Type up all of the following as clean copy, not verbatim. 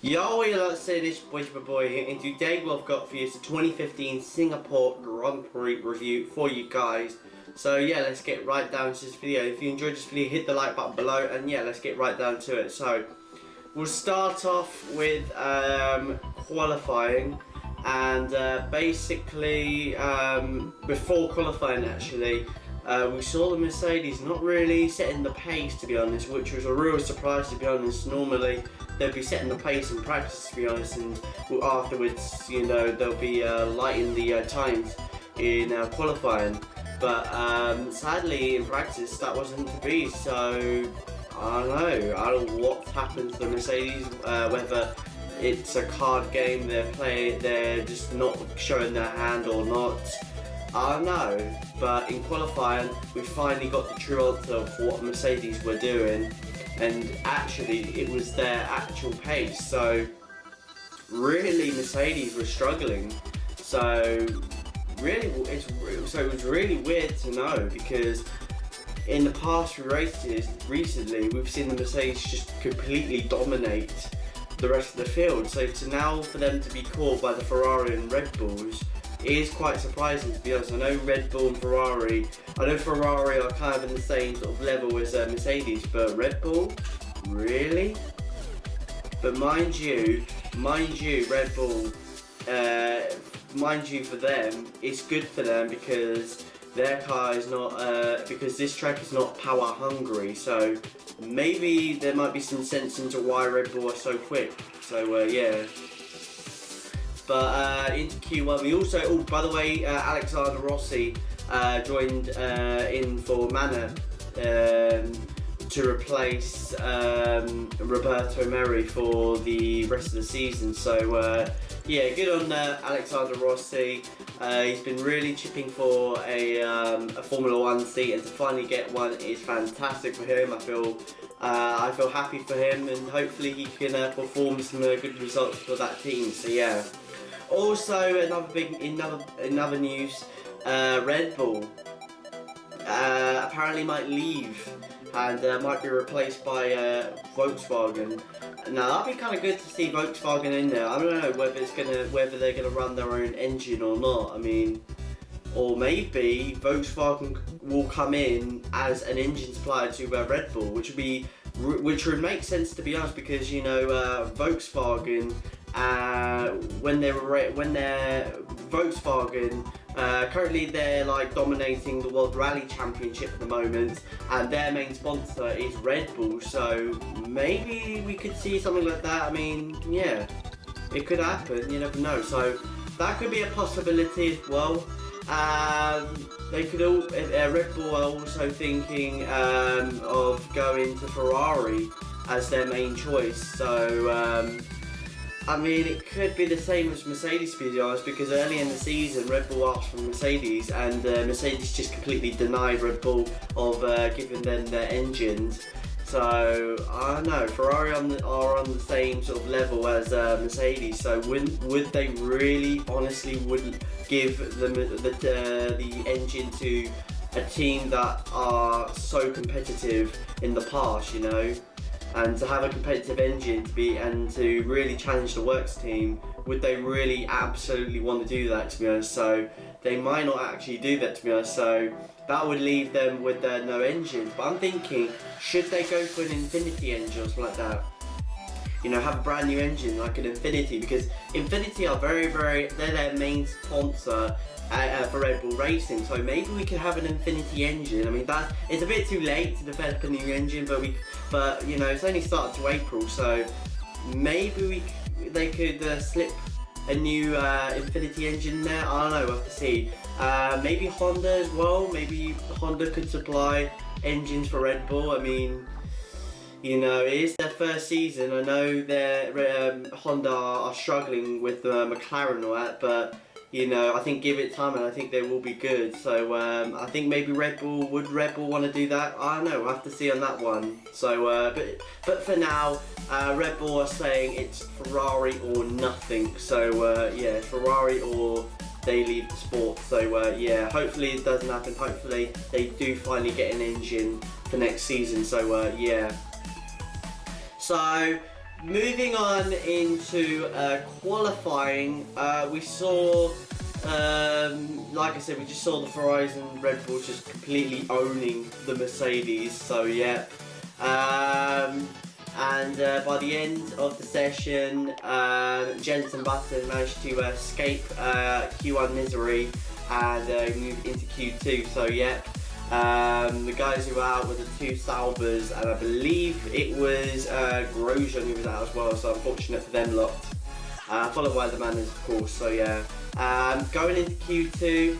Yo, let's say this boy's my boy here, and today what I've got for you is the 2015 Singapore Grand Prix review for you guys. So yeah, let's get right down to this video. If you enjoyed this video, hit the like button below, and yeah, let's get right down to it. So we'll start off with qualifying, and basically before qualifying actually, we saw the Mercedes not really setting the pace, to be honest, which was a real surprise, to be honest. Normally they'll be setting the pace in practice, to be honest, and afterwards, you know, they'll be lighting the times in qualifying. But sadly, in practice, that wasn't to be. So I don't know what happened to the Mercedes. Whether it's a card game they're just not showing their hand or not, I don't know. But in qualifying, we finally got the true answer of what Mercedes were doing, and actually it was their actual pace. So really, Mercedes were struggling. So really, it was really weird to know, because in the past few races recently, we've seen the Mercedes just completely dominate the rest of the field. So now for them to be caught by the Ferrari and Red Bulls is quite surprising, to be honest. I know Red Bull and Ferrari, are kind of in the same sort of level as Mercedes, but Red Bull, really? But mind you, Red Bull, mind you, for them, it's good for them because their car is not, because this track is not power hungry. So maybe there might be some sense into why Red Bull are so quick. So yeah. But into Q1, we also, oh, by the way, Alexander Rossi joined in for Manor to replace Roberto Merri for the rest of the season. So yeah, good on Alexander Rossi. He's been really chipping for a Formula 1 seat, and to finally get one is fantastic for him. I feel happy for him, and hopefully he can perform some good results for that team. So yeah. Also, another news, Red Bull apparently might leave and might be replaced by Volkswagen. Now that'd be kind of good to see Volkswagen in there. I don't know whether they're gonna run their own engine or not. I mean, or maybe Volkswagen will come in as an engine supplier to Red Bull, which would make sense, to be honest, because you know Volkswagen. When they're Volkswagen, currently they're like dominating the World Rally Championship at the moment, and their main sponsor is Red Bull. So maybe we could see something like that. I mean, yeah, it could happen. You never know. So that could be a possibility as well. They could Red Bull are also thinking of going to Ferrari as their main choice. So. I mean, it could be the same as Mercedes, to be honest, because early in the season, Red Bull asked for Mercedes, and Mercedes just completely denied Red Bull of giving them their engines. So I don't know. Ferrari are on the same sort of level as Mercedes. So would they really, honestly, would give the engine to a team that are so competitive in the past, you know? And to have a competitive engine to really challenge the works team, would they really absolutely want to do that, to be honest? So they might not actually do that, to be honest. So that would leave them with no engine. But I'm thinking, should they go for an Infinity engine or something like that? You know, have a brand new engine like an Infinity, because Infinity are they're their main sponsor for Red Bull Racing. So maybe we could have an Infinity engine. I mean, it's a bit too late to develop a new engine, but you know, it's only started to April, so maybe they could slip a new Infinity engine there. I don't know, we'll have to see. Maybe Honda as well. Maybe Honda could supply engines for Red Bull. I mean, you know, it is their first season. I know Honda are struggling with McLaren and all that, but you know, I think give it time, and I think they will be good. So I think maybe Red Bull want to do that? I don't know. We'll have to see on that one. So but for now, Red Bull are saying it's Ferrari or nothing. So yeah, Ferrari or they leave the sport. So yeah, hopefully it doesn't happen. Hopefully they do finally get an engine for next season. So yeah. So moving on into qualifying, we saw, like I said, we just saw the Ferraris and Red Bulls just completely owning the Mercedes. So yeah, and by the end of the session, Jenson Button managed to escape Q1 misery and move into Q2. So yeah. The guys who were out were the two Saubers, and I believe it was Grosjean who was out as well, so unfortunate for them lot. Followed by the Manners, of course, so yeah. Going into Q2,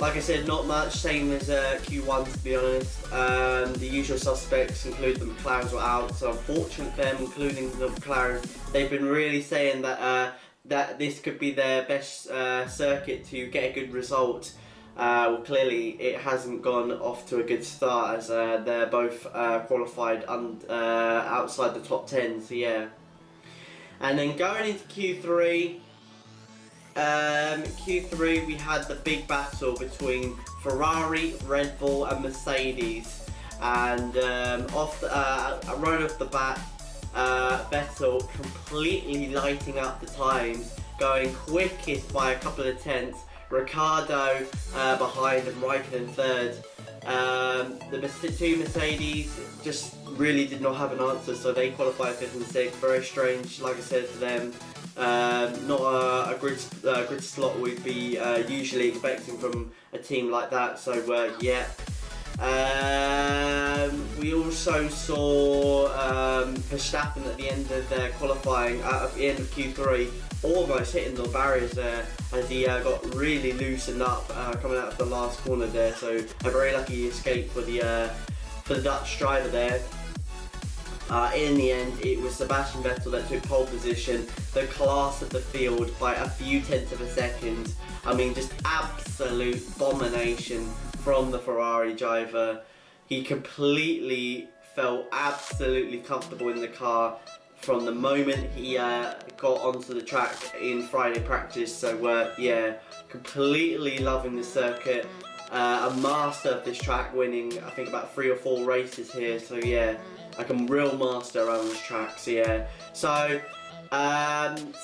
like I said, not much, same as Q1 to be honest. The usual suspects, including the McLarens, were out, so unfortunate for them, including the McLarens. They've been really saying that, that this could be their best circuit to get a good result. Well, clearly it hasn't gone off to a good start, as they're both qualified outside the top 10, so yeah. And then going into Q3, we had the big battle between Ferrari, Red Bull and Mercedes, and right off the bat, Vettel completely lighting up the times, going quickest by a couple of tenths. Ricciardo behind and Raikkonen third. The two Mercedes just really did not have an answer, so they qualified 5th and 6th. Very strange, like I said, for them. Not a grid slot we'd be usually expecting from a team like that. So yeah. We also saw Verstappen at the end of their qualifying, at the end of Q3, almost hitting the barriers there as he got really loosened up coming out of the last corner there. So a very lucky escape for the Dutch driver there. In the end, it was Sebastian Vettel that took pole position, the class of the field by a few tenths of a second. I mean, just absolute domination from the Ferrari driver. He completely felt absolutely comfortable in the car from the moment he got onto the track in Friday practice. So yeah, completely loving the circuit. A master of this track, winning I think about 3 or 4 races here. So yeah, like a real master around this track. So yeah,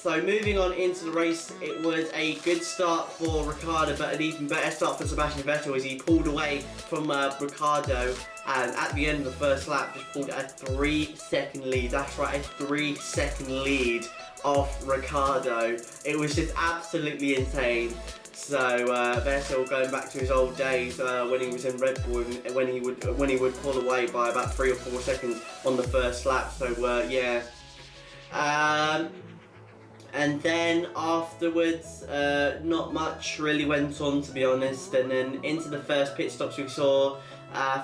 so moving on into the race, it was a good start for Ricciardo, but an even better start for Sebastian Vettel as he pulled away from Ricciardo, and at the end of the first lap just pulled a 3-second lead. That's right, a 3-second lead off Ricciardo. It was just absolutely insane. So Vettel going back to his old days when he was in Red Bull, and when he would pull away by about 3 or 4 seconds on the first lap. So yeah. And then afterwards, not much really went on, to be honest. And then into the first pit stops, we saw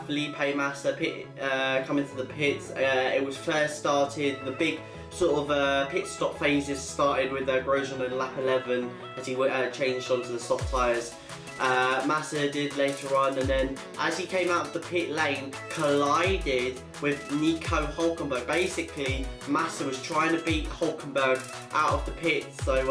Felipe Massa come into the pits. It was first started, the big sort of pit stop phases started with Grosjean in lap 11 as he changed onto the soft tyres. Massa did later on, and then as he came out of the pit lane, collided with Nico Hülkenberg. Basically, Massa was trying to beat Hülkenberg out of the pits, so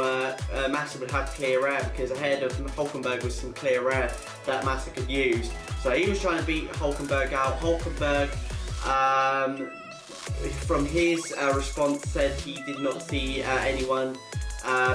Massa would have clear air, because ahead of Hülkenberg was some clear air that Massa could use. So he was trying to beat Hülkenberg out. Hülkenberg, from his response, said he did not see anyone.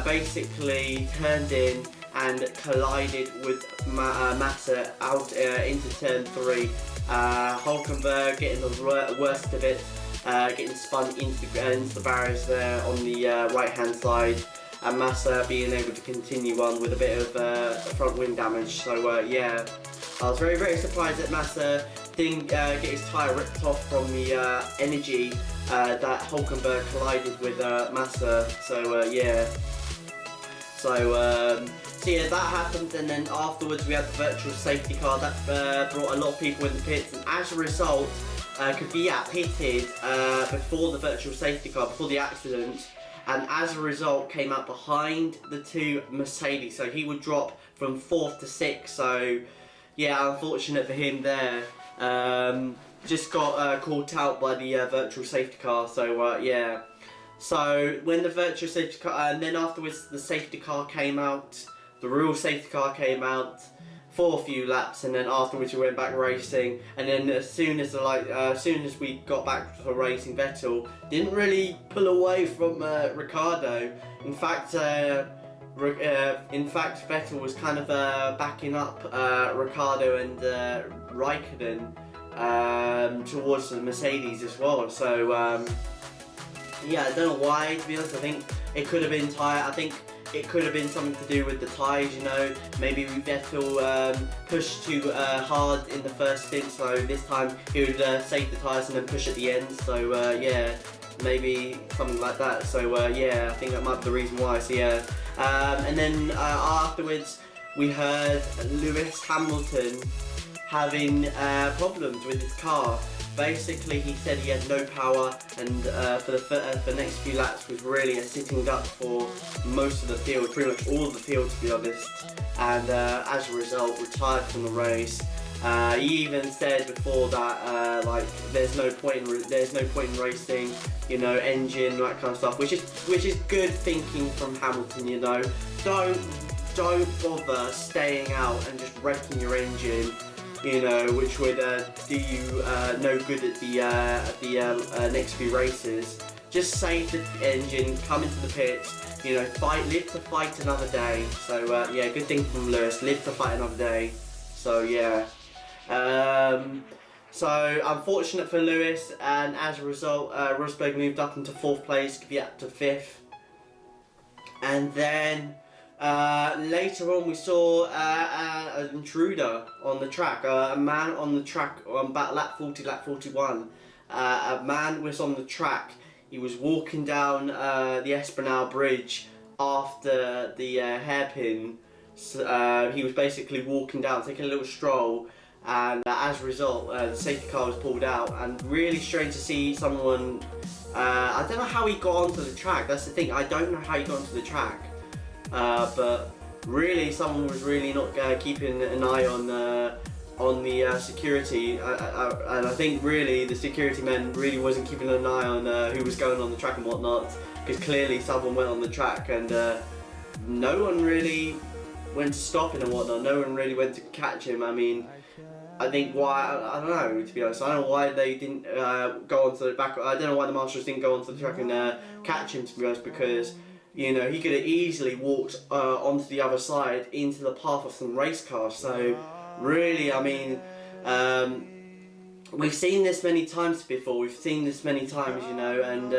Basically turned in and collided with Massa out into turn 3. Hülkenberg getting the worst of it, getting spun into the barriers there on the right hand side, and Massa being able to continue on with a bit of front wing damage. So yeah, I was very, very surprised that Massa didn't get his tyre ripped off from the energy that Hülkenberg collided with Massa. So yeah. So yeah, that happened, and then afterwards we had the virtual safety car that brought a lot of people in the pits, and as a result, Kvyat pitted before the virtual safety car, before the accident, and as a result came out behind the two Mercedes, so he would drop from 4th to 6th. So yeah, unfortunate for him there. Just got caught out by the virtual safety car. So yeah. So when the virtual safety car, and then afterwards the safety car came out, the real safety car came out. for a few laps, and then afterwards we went back racing. And then as soon as we got back to racing, Vettel didn't really pull away from Ricardo. In fact, Vettel was kind of backing up Ricardo and Raikkonen towards the Mercedes as well. So yeah, I don't know why, to be honest. I think it could have been it could have been something to do with the tyres, you know. Maybe Vettel pushed too hard in the first stint, so this time he would save the tyres and then push at the end. So yeah, maybe something like that. So yeah, I think that might be the reason why. So yeah, and then afterwards we heard Lewis Hamilton having problems with his car. Basically, he said he had no power, and for the next few laps was really a sitting duck for most of the field, pretty much all of the field, to be honest. And as a result, retired from the race. He even said before that, like, there's no point in racing, you know, engine, that kind of stuff, which is good thinking from Hamilton, you know. Don't bother staying out and just wrecking your engine, you know, which would do you no good at the next few races. Just save the engine, come into the pits, you know, live to fight another day. So yeah, good thing from Lewis, live to fight another day. So yeah, so unfortunate for Lewis, and as a result, Rosberg moved up into 4th place, Kvyat to 5th, and then later on we saw an intruder on the track, a man on the track on about lap 40, lap 41. A man was on the track. He was walking down the Esplanade Bridge after the hairpin. He was basically walking down, taking a little stroll, and as a result, the safety car was pulled out. And really strange to see someone. I don't know how he got onto the track. That's the thing. I don't know how he got onto the track. But really, someone was really not keeping an eye on the security, and I think really the security man really wasn't keeping an eye on who was going on the track and whatnot, because clearly someone went on the track, and no one really went to stop him and whatnot. No one really went to catch him. I mean, I think why, I don't know, to be honest. I don't know why they didn't go onto the back. I don't know why the marshals didn't go onto the track and catch him, to be honest, because, you know, he could have easily walked onto the other side into the path of some race cars. So really, I mean, we've seen this many times before. We've seen this many times, you know, and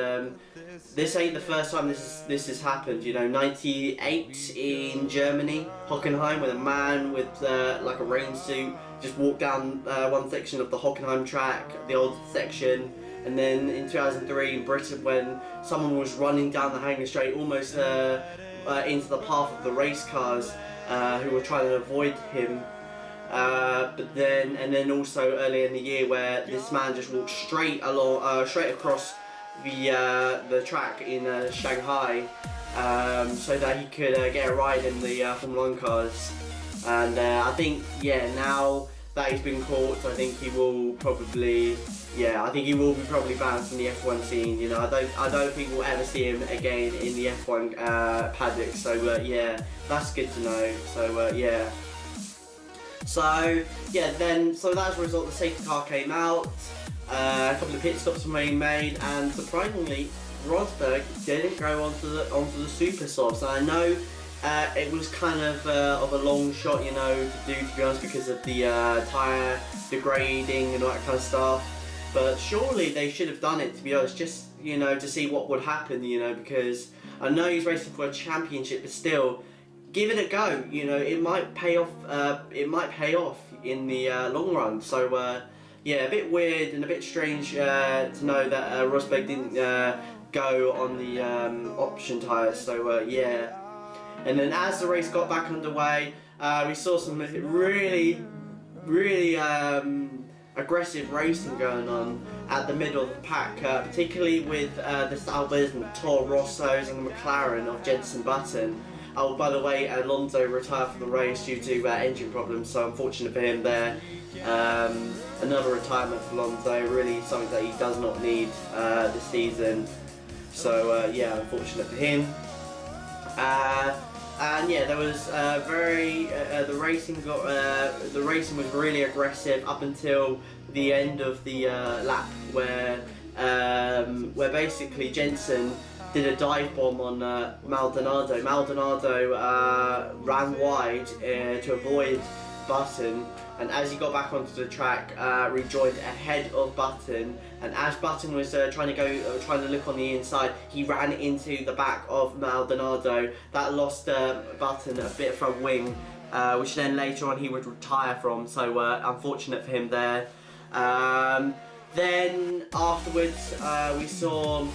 this ain't the first time this has happened. You know, '98 in Germany, Hockenheim, when a man with like a rain suit just walked down one section of the Hockenheim track, the old section. And then in 2003 in Britain, when someone was running down the Hanger Straight almost into the path of the race cars who were trying to avoid him. But then also earlier in the year, where this man just walked straight across the track in Shanghai, so that he could get a ride in the Formula 1 cars. And I think, yeah, now that he's been caught, I think he will probably. Yeah, I think he will be probably banned from the F1 scene. You know, I don't think we'll ever see him again in the F1 paddock. So yeah, that's good to know. So yeah. So yeah, so as a result, the safety car came out. A couple of pit stops were being made, and surprisingly, Rosberg didn't go onto the super softs. And I know it was kind of a long shot, you know, to do, to be honest, because of the tyre degrading and all that kind of stuff. But surely they should have done it, to be honest, just, you know, to see what would happen, you know, because I know he's racing for a championship, but still, give it a go. You know, it might pay off. It might pay off in the long run. So yeah, a bit weird and a bit strange to know that Rosberg didn't go on the option tyres. So yeah, and then as the race got back underway, we saw some really aggressive racing going on at the middle of the pack, particularly with the Saubers and Toro Rossos and the McLaren of Jenson Button. Oh, by the way, Alonso retired from the race due to engine problems, so unfortunate for him there. Another retirement for Alonso, really something that he does not need this season. So yeah, unfortunate for him. And yeah, there was the racing was really aggressive up until the end of the lap, where basically Jensen did a dive bomb on Maldonado. Maldonado ran wide to avoid Button, and as he got back onto the track, rejoined ahead of Button. And as Button was trying to look on the inside, he ran into the back of Maldonado. That lost Button a bit of front wing, which then later on he would retire from. So unfortunate for him there. Then afterwards, we saw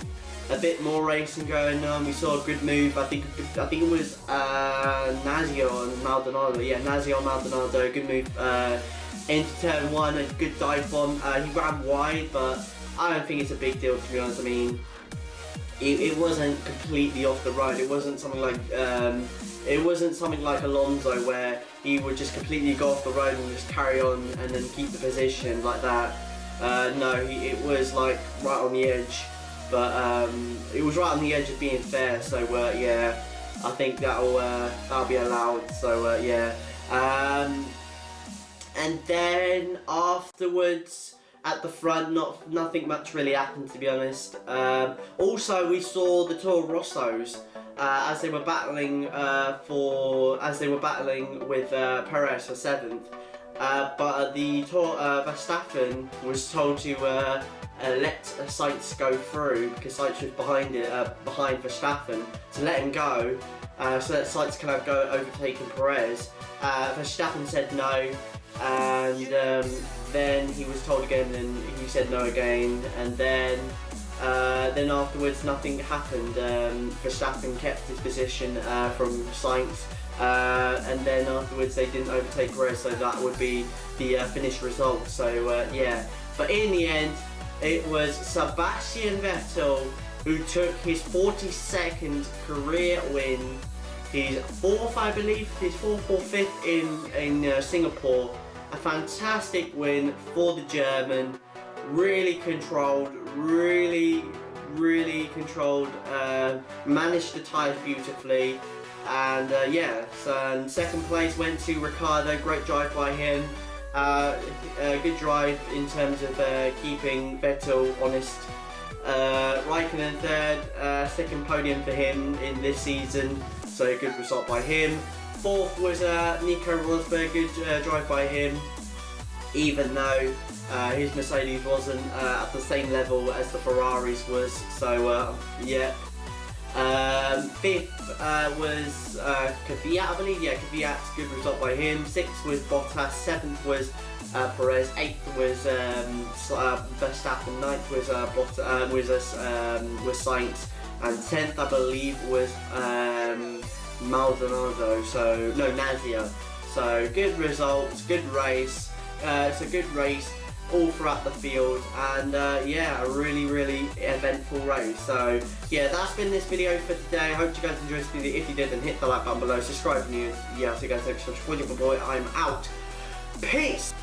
a bit more racing going on. We saw a good move. I think it was Nazio on Maldonado. Yeah, Nazio on Maldonado. Good move into turn one. A good dive bomb. He ran wide, but I don't think it's a big deal, to be honest. I mean, it wasn't completely off the road. It wasn't something like Alonso, where he would just completely go off the road and just carry on and then keep the position like that. No, it was like right on the edge. But it was right on the edge of being fair, so yeah, I think that'll be allowed. So yeah, and then afterwards at the front, nothing much really happened, to be honest. Also, we saw the Toro Rossos as they were battling with Perez for 7th, but the Verstappen was told to let Sainz go through, because Sainz was behind Verstappen, to let him go, so that Sainz can go overtaking Perez. Verstappen said no, and then he was told again, and he said no again, and then afterwards nothing happened. Verstappen kept his position from Sainz, and then afterwards they didn't overtake Perez, so that would be the finished result. So yeah, but in the end, it was Sebastian Vettel who took his 42nd career win, his 4th, I believe, his 4th or 5th in Singapore. A fantastic win for the German. Really controlled, really controlled. Managed the tyres beautifully, and yeah. So second place went to Ricciardo. Great drive by him. Good drive in terms of keeping Vettel honest. Raikkonen third, second podium for him in this season, so good result by him. Fourth was Nico Rosberg, good drive by him, even though his Mercedes wasn't at the same level as the Ferraris was, so yeah. Fifth was Kvyat, I believe. Yeah, Kvyat, good result by him. Sixth was Bottas. Seventh was Perez. Eighth was Verstappen. Ninth was Sainz, and 10th, I believe, was Maldonado. So no, Nazio. So good results, good race. It's a good race all throughout the field, and yeah, a really eventful race. So yeah, that's been this video for today. I hope you guys enjoyed this video. If you did, then hit the like button below, subscribe if you're new. Yeah, so you guys, thanks so much for watching. My boy, I'm out. Peace.